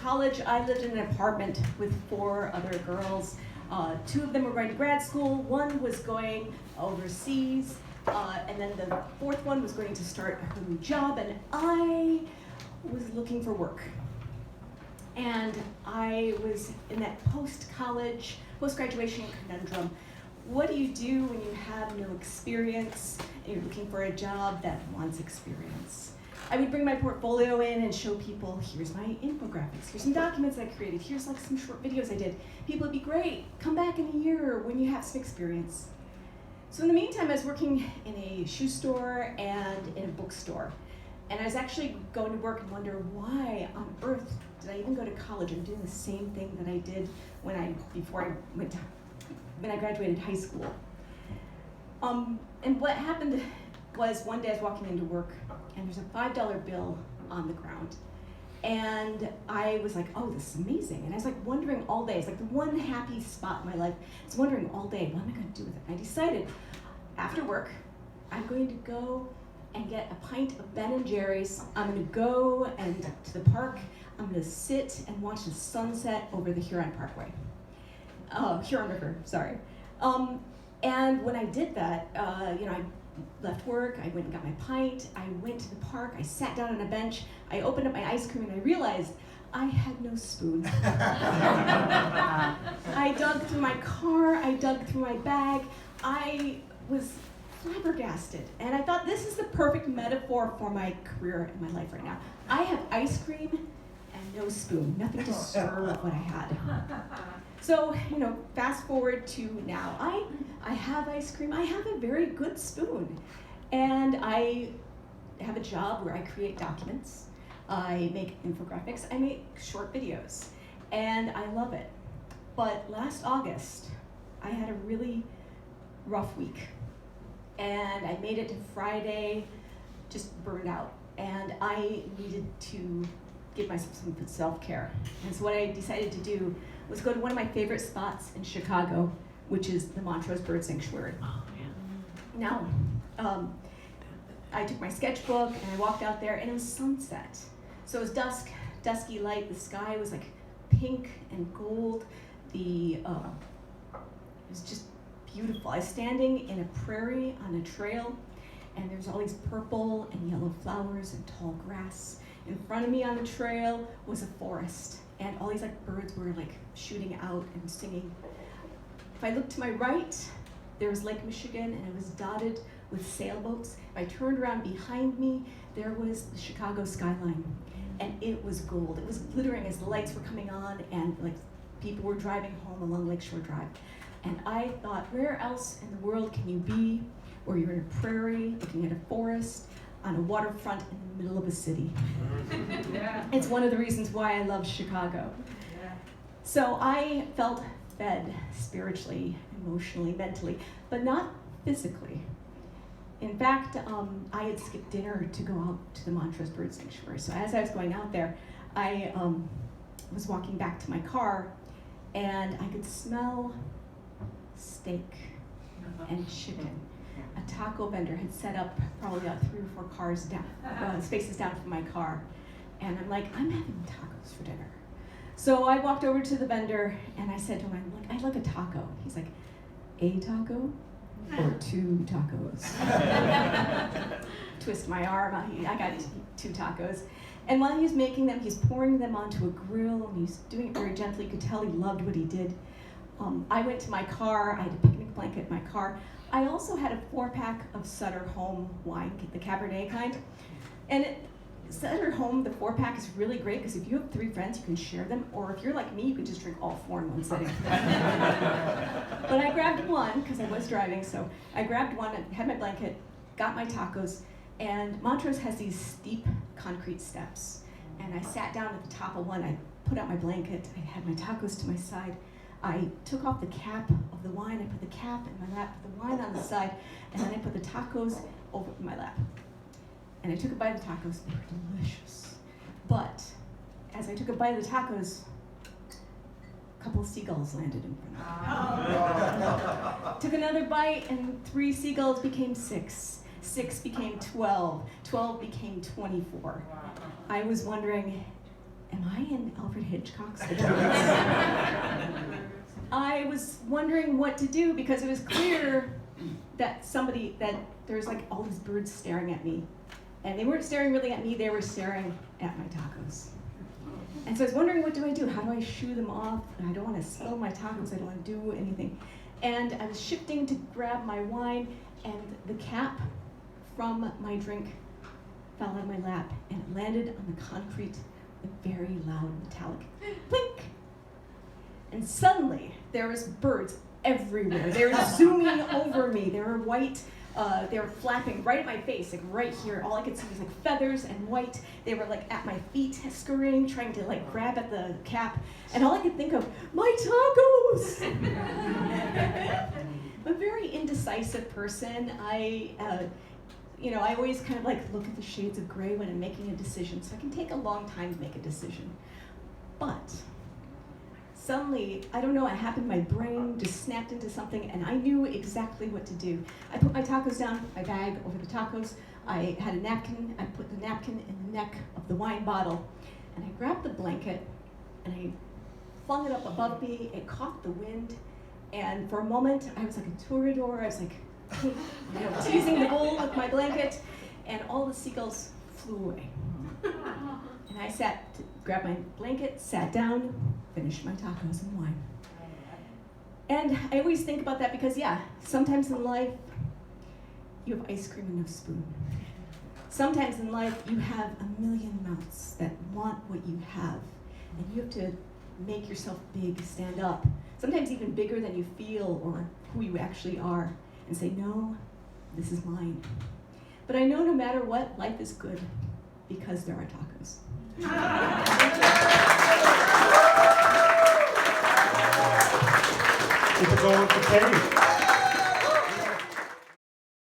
college, I lived in an apartment with 4 other girls. 2 of them were going to grad school, 1 was going overseas, and then the 4th one was going to start her new job, and I was looking for work. And I was in that post-college, post-graduation conundrum. What do you do when you have no experience and you're looking for a job that wants experience? I would bring my portfolio in and show people, here's my infographics, here's some documents I created, here's like some short videos I did. People would be great, come back in a year when you have some experience. So in the meantime, I was working in a shoe store and in a bookstore. And I was actually going to work and wonder, why on earth did I even go to college? I'm doing the same thing that I did when I graduated high school. And what happened was one day I was walking into work and there's a $5 bill on the ground. And I was like, oh, this is amazing. And I was like wondering all day, it's like the one happy spot in my life. I was wondering all day, what am I gonna do with it? And I decided, after work, I'm going to go and get a pint of Ben & Jerry's. I'm gonna go to the park. I'm gonna sit and watch the sunset over the Huron Parkway. Huron River, sorry. And when I did that, I left work, I went and got my pint, I went to the park, I sat down on a bench, I opened up my ice cream and I realized I had no spoon. I dug through my car, I dug through my bag, I was flabbergasted. And I thought, this is the perfect metaphor for my career and my life right now. I have ice cream and no spoon, nothing to serve what I had. So, fast forward to now. I have ice cream, I have a very good spoon. And I have a job where I create documents, I make infographics, I make short videos, and I love it. But last August, I had a really rough week. And I made it to Friday, just burned out. And I needed to give myself some self-care. And so what I decided to do was go to one of my favorite spots in Chicago, which is the Montrose Bird Sanctuary. Oh, yeah. Now, I took my sketchbook and I walked out there and it was sunset. So it was dusky light, the sky was like pink and gold. It was just beautiful. I was standing in a prairie on a trail and there's all these purple and yellow flowers and tall grass. In front of me on the trail was a forest, and all these birds were shooting out and singing. If I looked to my right, there was Lake Michigan, and it was dotted with sailboats. If I turned around behind me, there was the Chicago skyline, and it was gold. It was glittering as the lights were coming on, and people were driving home along Lakeshore Drive. And I thought, where else in the world can you be where you're in a prairie, looking at a forest, on a waterfront in the middle of a city? Yeah. It's one of the reasons why I love Chicago. Yeah. So I felt fed spiritually, emotionally, mentally, but not physically. In fact, I had skipped dinner to go out to the Montrose Bird Sanctuary. So as I was going out there, I was walking back to my car, and I could smell steak and chicken. A taco vendor had set up probably about 3 or 4 cars down, spaces down from my car. And I'm like, I'm having tacos for dinner. So I walked over to the vendor and I said to him, I'd like a taco. He's like, a taco or 2 tacos? Twist my arm, I got 2 tacos. And while he was making them, he's pouring them onto a grill and he's doing it very gently. You could tell he loved what he did. I went to my car, I had a picnic blanket in my car. I also had a 4-pack of Sutter Home wine, the Cabernet kind. And Sutter Home, the 4-pack is really great because if you have 3 friends, you can share them. Or if you're like me, you can just drink all 4 in one sitting. But I grabbed one because I was driving, so I grabbed one, I had my blanket, got my tacos, and Montrose has these steep concrete steps. And I sat down at the top of one, I put out my blanket, I had my tacos to my side. I took off the cap of the wine, I put the cap in my lap, put the wine on the side, and then I put the tacos over my lap. And I took a bite of the tacos, they were delicious. But as I took a bite of the tacos, a couple of seagulls landed in front of me. Took another bite and 3 seagulls became 6. 6 became 12. 12 became 24. I was wondering, am I in Alfred Hitchcock's I was wondering what to do because it was clear that there's like all these birds staring at me. And they weren't staring really at me, they were staring at my tacos. And so I was wondering, what do I do? How do I shoo them off? I don't want to spill my tacos, I don't want to do anything. And I was shifting to grab my wine, and the cap from my drink fell out of my lap, and it landed on the concrete with a very loud metallic plink. And suddenly, there was birds everywhere. They were zooming over me. They were white. They were flapping right at my face, like right here. All I could see was like feathers and white. They were like at my feet, scurrying, trying to like grab at the cap. And all I could think of, my tacos! I'm a very indecisive person. I always kind of like look at the shades of gray when I'm making a decision, so I can take a long time to make a decision. But suddenly, I don't know, it happened, my brain just snapped into something and I knew exactly what to do. I put my tacos down, my bag over the tacos, I had a napkin, I put the napkin in the neck of the wine bottle, and I grabbed the blanket and I flung it up above me, it caught the wind, and for a moment I was like a toreador, I was like, teasing the bull with my blanket, and all the seagulls flew away. And I grabbed my blanket, sat down, finished my tacos and wine. And I always think about that because, sometimes in life, you have ice cream and no spoon. Sometimes in life, you have a million mouths that want what you have, and you have to make yourself big, stand up, sometimes even bigger than you feel or who you actually are, and say, no, this is mine. But I know no matter what, life is good because there are tacos. Keep it going for Katie.